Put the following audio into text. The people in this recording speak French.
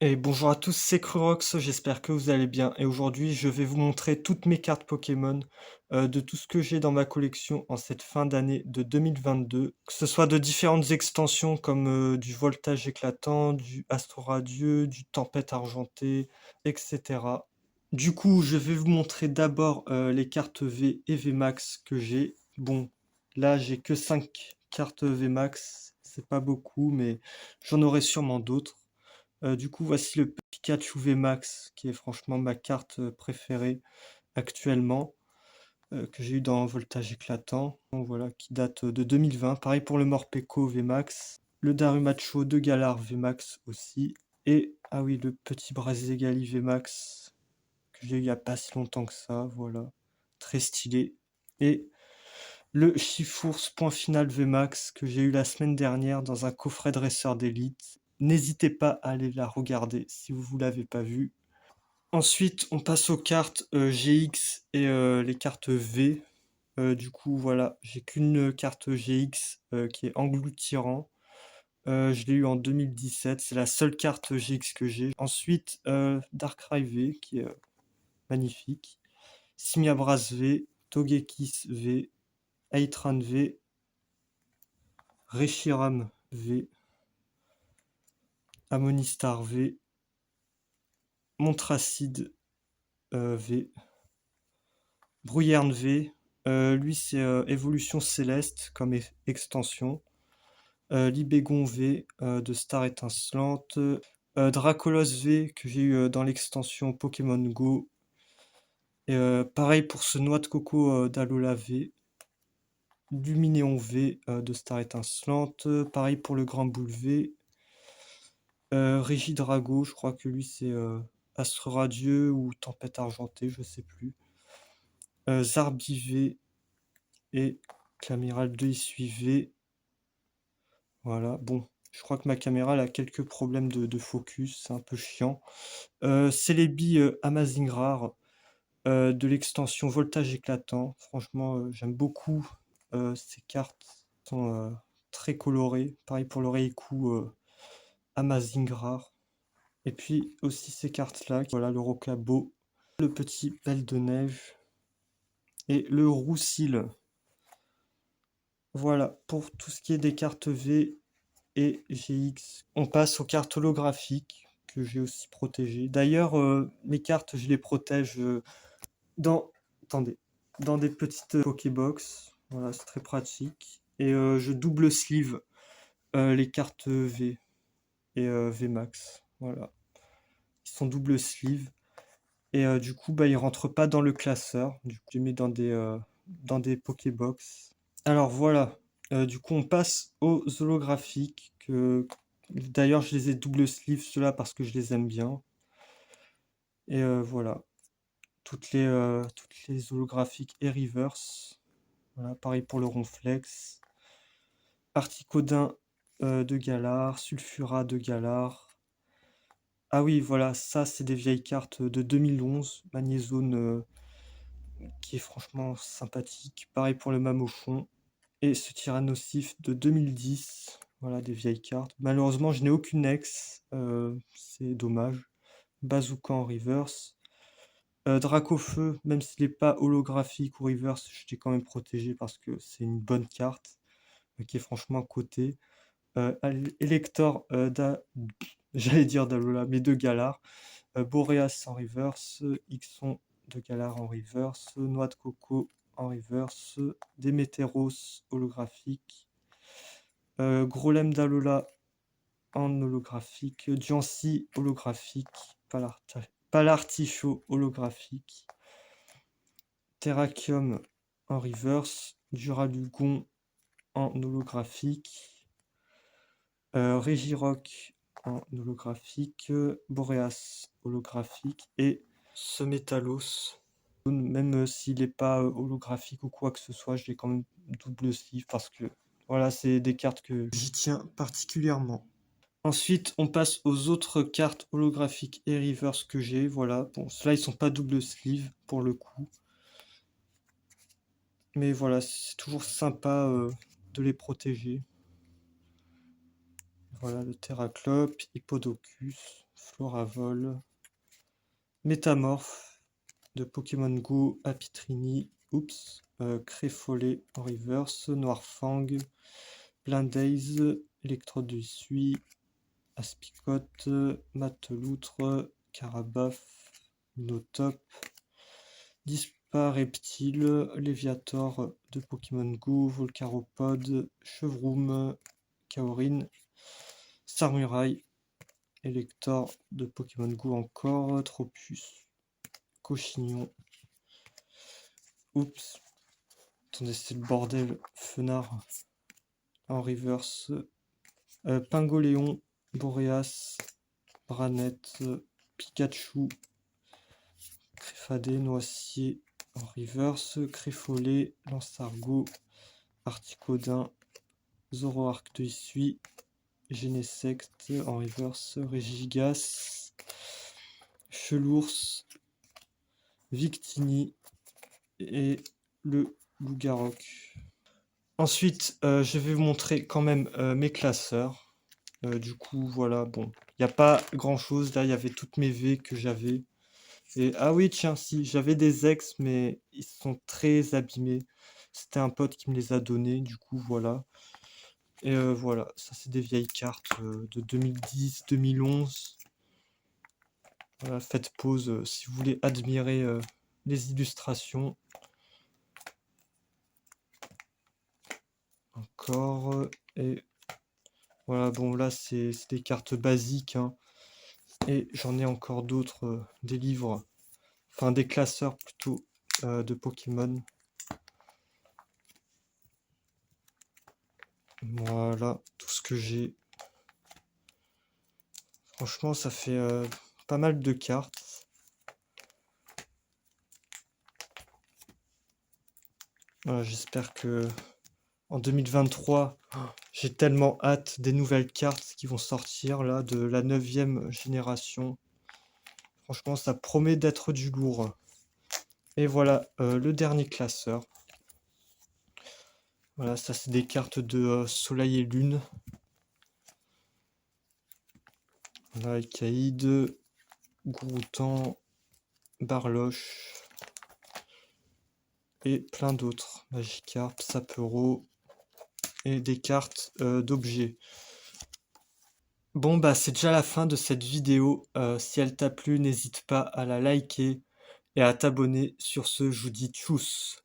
Et bonjour à tous, c'est Crurox, j'espère que vous allez bien. Et aujourd'hui, je vais vous montrer toutes mes cartes Pokémon, de tout ce que j'ai dans ma collection en cette fin d'année de 2022. Que ce soit de différentes extensions comme du Voltage éclatant, du Astro radieux, du Tempête argentée, etc. Du coup, je vais vous montrer d'abord les cartes V et VMAX que j'ai. Bon, là, j'ai que 5 cartes VMAX, c'est pas beaucoup, mais j'en aurai sûrement d'autres. Du coup, voici le Pikachu VMAX, qui est franchement ma carte préférée actuellement, que j'ai eu dans Voltage éclatant, donc voilà, qui date de 2020. Pareil pour le Morpeko VMAX, le Darumacho de Galar VMAX aussi, et ah oui, le petit Brazzegali VMAX, que j'ai eu il n'y a pas si longtemps que ça, voilà, très stylé. Et le Chifours Point Final VMAX que j'ai eu la semaine dernière dans un coffret dresseur d'élite. N'hésitez pas à aller la regarder si vous ne l'avez pas vue. Ensuite, on passe aux cartes GX et les cartes V. Du coup, voilà, j'ai qu'une carte GX qui est Engloutirant. Je l'ai eu en 2017, c'est la seule carte GX que j'ai. Ensuite, Darkrai V qui est magnifique. Simiabras V, Togekiss V, Aitran V, Reshiram V, Amonistar V, Montracide V, Brouillerne V. Lui, c'est Évolution Céleste comme extension. Libégon V de Star Étincelante. Dracolos V que j'ai eu dans l'extension Pokémon Go. Et pareil pour ce Noix de Coco d'Alola V. Luminéon V de Star Étincelante. Pareil pour le Grand Boule V. Régidrago, je crois que lui c'est Astre Radieux ou Tempête Argentée, je sais plus. Zarbivé et Caméral 2 y suivait. Voilà, bon, je crois que ma caméra elle a quelques problèmes de focus, c'est un peu chiant. Celebi Amazing Rare de l'extension Voltage éclatant. Franchement, j'aime beaucoup ces cartes. Elles sont très colorées. Pareil pour le Reiku Amazing Rare. Et puis aussi ces cartes-là, voilà, le Rocabo, le petit Belle de Neige et le Roussil. Voilà, pour tout ce qui est des cartes V et GX. On passe aux cartes holographiques que j'ai aussi protégées. D'ailleurs, mes cartes, je les protège dans, attendez, dans des petites Pokébox. Voilà, c'est très pratique. Et je double sleeve les cartes V et VMAX. Voilà, ils sont double sleeve. Et du coup, bah, ils rentrent pas dans le classeur. Du coup, je les mets dans des Pokébox. Alors voilà, du coup, on passe aux holographiques. D'ailleurs, je les ai double sleeve, ceux-là, parce que je les aime bien. Et voilà, toutes les holographiques et reverse. Voilà, pareil pour le Ronflex. Articodin de Galar, Sulfura de Galar. Ah oui, voilà, ça, c'est des vieilles cartes de 2011. Magnézone qui est franchement sympathique. Pareil pour le Mamochon. Et ce Tyrannosif de 2010. Voilà, des vieilles cartes. Malheureusement, je n'ai aucune ex. C'est dommage. Bazooka en reverse. Dracofeu, même s'il n'est pas holographique ou reverse, je l'ai quand même protégé parce que c'est une bonne carte qui est franchement cotée. Elector, j'allais dire d'Alola, mais de Galar. Boreas en reverse. Ixon de Galar en reverse. Noix de Coco en reverse. Démétéros holographique. Grolem d'Alola en holographique. Diancie holographique. Palartichaut holographique. Terrakium en reverse. Duralugon en holographique. Regirock en holographique. Boreas holographique. Et ce Métalos. Même s'il n'est pas holographique ou quoi que ce soit, je l'ai quand même double sleeve parce que voilà, c'est des cartes que j'y tiens particulièrement. Ensuite, on passe aux autres cartes holographiques et reverse que j'ai. Voilà, bon, ceux-là ils sont pas double sleeve pour le coup, mais voilà, c'est toujours sympa de les protéger. Voilà, le Terraclope, Hippodocus, Chloravol, Métamorphe de Pokémon Go, Apitrini, Créfollet en reverse, Noirfang, Blindaze, Électrode de Suie, Aspicote, Mateloutre, Carabaf, Notop, Dispareptile, Léviator de Pokémon Go, Volcaropode, Chevroom, Kaorin, Samurai, Elector de Pokémon Go encore, Tropus, Cochignon, attendez, c'est le bordel, Fenard en reverse, Pingoléon, Boreas, Branette, Pikachu, Créfadé, Noicier en reverse, Créfollet, Lansargot, Articodin, Zoroark de Issui, Genesect en reverse, Régigas, Chelours, Victini et le Lougarok. Ensuite, je vais vous montrer quand même mes classeurs. Du coup, voilà, bon, il n'y a pas grand-chose. Là, il y avait toutes mes V que j'avais. Et ah oui, tiens, si, j'avais des ex, mais ils sont très abîmés. C'était un pote qui me les a donnés, du coup, voilà. Et voilà, ça c'est des vieilles cartes de 2010, 2011. Voilà, faites pause si vous voulez admirer les illustrations. Encore, et voilà, bon là c'est des cartes basiques, hein. Et j'en ai encore d'autres, des livres, enfin des classeurs plutôt de Pokémon. Voilà, tout ce que j'ai. Franchement, ça fait pas mal de cartes. Voilà, j'espère que en 2023, j'ai tellement hâte des nouvelles cartes qui vont sortir là de la 9e génération. Franchement, ça promet d'être du lourd. Et voilà, le dernier classeur. Voilà, ça c'est des cartes de Soleil et Lune. Voilà, Alcaïde, Groutan, Barloche et plein d'autres. Magikarp, Sapero et des cartes d'objets. Bon bah c'est déjà la fin de cette vidéo. Si elle t'a plu, n'hésite pas à la liker et à t'abonner. Sur ce, je vous dis tchuss.